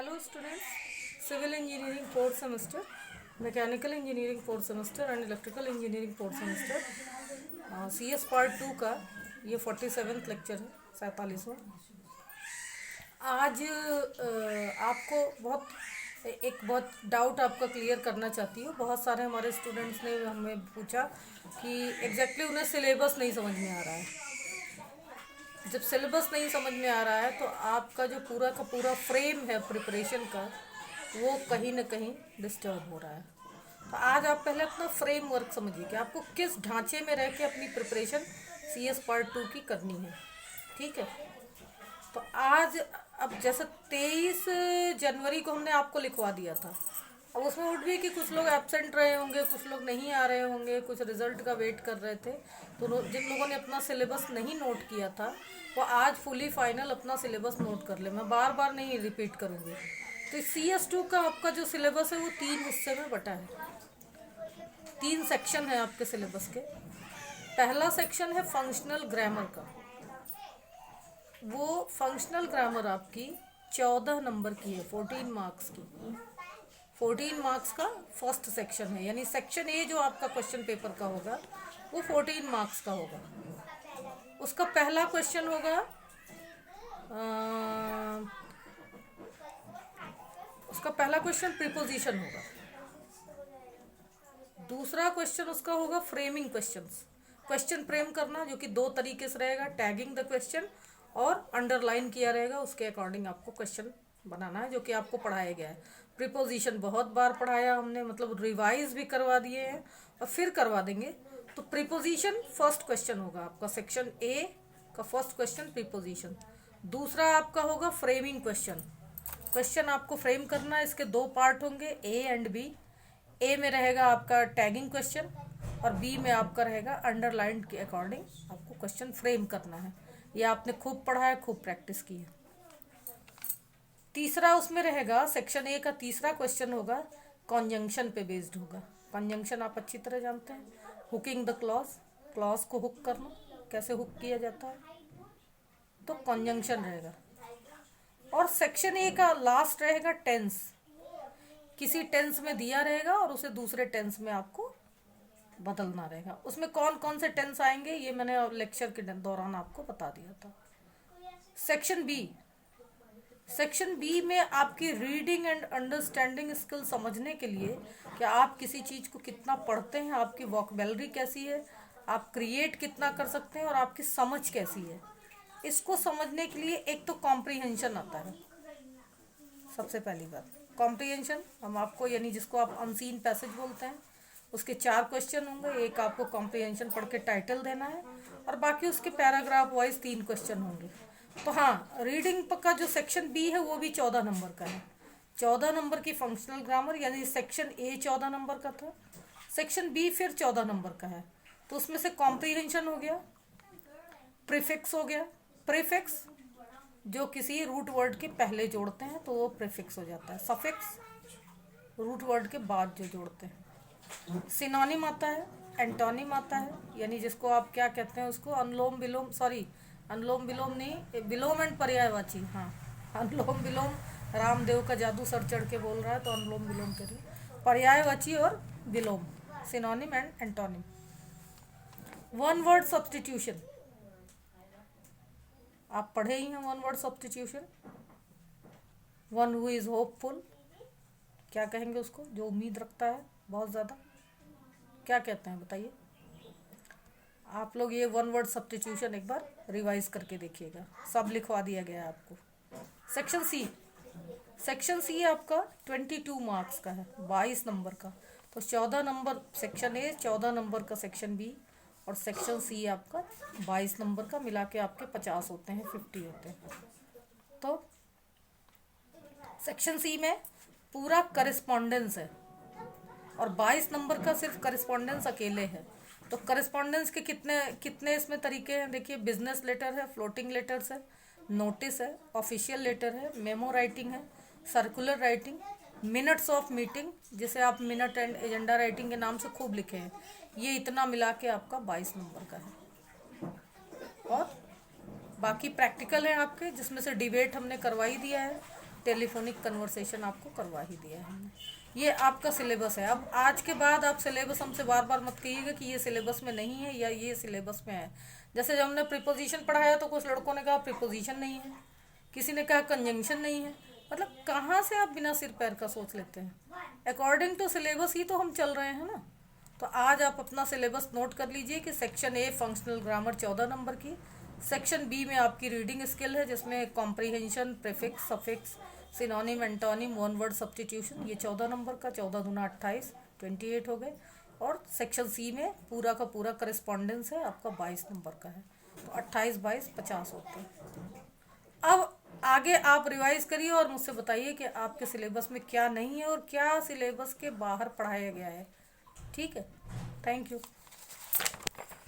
Hello students, Civil Engineering 4th semester, Mechanical Engineering 4th semester and Electrical Engineering 4th semester, CS Part 2 का ये 47th lecture है, 47वां। आज आपको बहुत doubt आपका क्लियर करना चाहती हूँ। बहुत सारे हमारे स्टूडेंट्स ने हमें पूछा कि एग्जैक्टली उन्हें सिलेबस नहीं समझ में आ रहा है। जब सिलेबस नहीं समझ में आ रहा है तो आपका जो पूरा का पूरा फ्रेम है प्रिपरेशन का, वो कहीं ना कहीं डिस्टर्ब हो रहा है। तो आज आप पहले अपना फ्रेम वर्क समझिए कि आपको किस ढांचे में रह के अपनी प्रिपरेशन CS पार्ट 2 की करनी है। ठीक है, तो आज अब जैसे 23 जनवरी को हमने आपको लिखवा दिया था। अब उसमें उठ भी कि कुछ लोग एब्सेंट रहे होंगे, कुछ लोग नहीं आ रहे होंगे, कुछ रिजल्ट का वेट कर रहे थे। तो जिन लोगों ने अपना सिलेबस नहीं नोट किया था वो आज फुली फाइनल अपना सिलेबस नोट कर ले। मैं बार बार नहीं रिपीट करूँगी। तो CS2 का आपका जो सिलेबस है वो 3 हिस्से में बटा है। 3 सेक्शन है आपके सिलेबस के। पहला सेक्शन है फंक्शनल ग्रामर का। वो फंक्शनल ग्रामर आपकी 14 नंबर की है, 14 मार्क्स की। 14 मार्क्स का फर्स्ट सेक्शन है, यानी सेक्शन ए जो आपका क्वेश्चन पेपर का होगा वो 14 मार्क्स का होगा। उसका पहला क्वेश्चन होगा उसका पहला क्वेश्चन प्रीपोजिशन होगा। दूसरा क्वेश्चन उसका होगा फ्रेमिंग क्वेश्चंस, क्वेश्चन फ्रेम करना, जो कि 2 तरीके से रहेगा, टैगिंग द क्वेश्चन और अंडरलाइन किया रहेगा, उसके अकॉर्डिंग आपको क्वेश्चन बनाना है, जो कि आपको पढ़ाया गया है। प्रीपोजिशन बहुत बार पढ़ाया हमने, मतलब रिवाइज भी करवा दिए हैं और फिर करवा देंगे। तो प्रीपोजिशन फर्स्ट क्वेश्चन होगा आपका, सेक्शन ए का फर्स्ट क्वेश्चन प्रीपोजिशन। दूसरा आपका होगा फ्रेमिंग क्वेश्चन। क्वेश्चन आपको फ्रेम करना है, इसके 2 पार्ट होंगे, ए एंड बी। ए में रहेगा आपका टैगिंग क्वेश्चन और बी में आपका रहेगा अंडरलाइन के अकॉर्डिंग आपको क्वेश्चन फ्रेम करना है। ये आपने खूब पढ़ा है, खूब प्रैक्टिस की है। तीसरा उसमें रहेगा, सेक्शन ए का तीसरा क्वेश्चन होगा कॉन्जंक्शन पे बेस्ड होगा। कॉन्जंक्शन आप अच्छी तरह जानते हैं, हुकिंग द क्लॉज, क्लॉज को हुक करना, कैसे हुक किया जाता है, तो कॉन्जंक्शन रहेगा। और सेक्शन ए का लास्ट रहेगा टेंस। किसी टेंस में दिया रहेगा और उसे दूसरे टेंस में आपको बदलना रहेगा। उसमें कौन कौन से टेंस आएंगे ये मैंने लेक्चर के दौरान आपको बता दिया था। सेक्शन बी, सेक्शन बी में आपकी रीडिंग एंड अंडरस्टैंडिंग स्किल समझने के लिए कि आप किसी चीज़ को कितना पढ़ते हैं, आपकी वोकैबुलरी कैसी है, आप क्रिएट कितना कर सकते हैं और आपकी समझ कैसी है, इसको समझने के लिए एक तो कॉम्प्रीहेंशन आता है। सबसे पहली बात कॉम्प्रीहेंशन, हम आपको यानी जिसको आप अनसीन पैसेज बोलते हैं, उसके 4 क्वेश्चन होंगे। एक आपको कॉम्प्रीहेंशन पढ़ के टाइटल देना है और बाकी उसके पैराग्राफ वाइज 3 क्वेश्चन होंगे। तो हाँ, रीडिंग का जो सेक्शन बी है वो भी 14 नंबर का है। 14 नंबर की फंक्शनल ग्रामर, यानी सेक्शन ए 14 नंबर का था, सेक्शन बी फिर 14 नंबर का है। तो उसमें से कॉम्प्रीहेंशन हो गया, प्रीफिक्स हो गया। प्रीफिक्स जो किसी रूट वर्ड के पहले जोड़ते हैं तो वो प्रीफिक्स हो जाता है। सफिक्स रूट वर्ड के बाद जो जोड़ते हैं। सिनोनिम आता है, एंटोनिम आता है, यानी जिसको आप क्या कहते हैं, उसको अनुलोम विलोम, सॉरी अनुलोम विलोम नहीं, विलोम एंड पर्यायवाची। हाँ, अनुलोम विलोम रामदेव का जादू सर चढ़ के बोल रहा है तो अनुलोम विलोम करिए। पर्यायवाची और विलोम, synonym and antonym. One word substitution, आप पढ़े ही हैं one word substitution. One who is hopeful, क्या कहेंगे उसको, जो उम्मीद रखता है बहुत ज़्यादा, क्या कहते हैं बताइए आप लोग। ये वन वर्ड सब्स्टिट्यूशन एक बार रिवाइज करके देखिएगा, सब लिखवा दिया गया है आपको। सेक्शन सी, सेक्शन सी आपका 22 मार्क्स का है, 22 नंबर का। तो 14 नंबर सेक्शन ए, 14 नंबर का सेक्शन बी और सेक्शन सी आपका 22 नंबर का, मिला के आपके 50 होते हैं, 50 होते हैं। तो सेक्शन सी में पूरा करेस्पॉन्डेंस है और 22 नंबर का सिर्फ करेस्पॉन्डेंस अकेले है। तो करेस्पॉन्डेंस के कितने कितने इसमें तरीके हैं देखिए, बिजनेस लेटर है, फ्लोटिंग लेटर्स है, नोटिस है, ऑफिशियल लेटर है, मेमो राइटिंग है, circular writing, minutes of meeting, जिसे आप मिनट एंड एजेंडा राइटिंग के नाम से खूब लिखे हैं। ये इतना मिला के आपका 22 नंबर का है। और बाकी प्रैक्टिकल है आपके, जिसमें से डिबेट हमने करवा ही दिया है। टेलीफोनिक कन्वर्सेशन आपको करवा ही दिया है हमने। ये आपका सिलेबस है। अब आज के बाद आप सिलेबस हमसे बार बार मत कहिएगा कि ये सिलेबस में नहीं है या ये सिलेबस में है। जैसे जब हमने प्रीपोजिशन पढ़ाया तो कुछ लड़कों ने कहा प्रीपोजिशन नहीं है, किसी ने कहा कंजंक्शन नहीं है। मतलब कहाँ से आप बिना सिर पैर का सोच लेते हैं। अकॉर्डिंग टू सिलेबस ही तो हम चल रहे हैं ना। तो आज आप अपना सिलेबस नोट कर लीजिए कि section A functional grammar 14 number की, सेक्शन बी में आपकी रीडिंग स्किल है जिसमें comprehension, prefix, suffix, synonym, antonym, one word substitution, ये 14 नंबर का, 14 दूना 28, 28 हो गए। और सेक्शन सी में पूरा का पूरा करस्पॉन्डेंस है आपका 22 नंबर का है, तो 28, 22, 50 होते हैं। अब आगे आप रिवाइज करिए और मुझसे बताइए कि आपके सिलेबस में क्या नहीं है और क्या सिलेबस के बाहर पढ़ाया गया है। ठीक है, थैंक यू।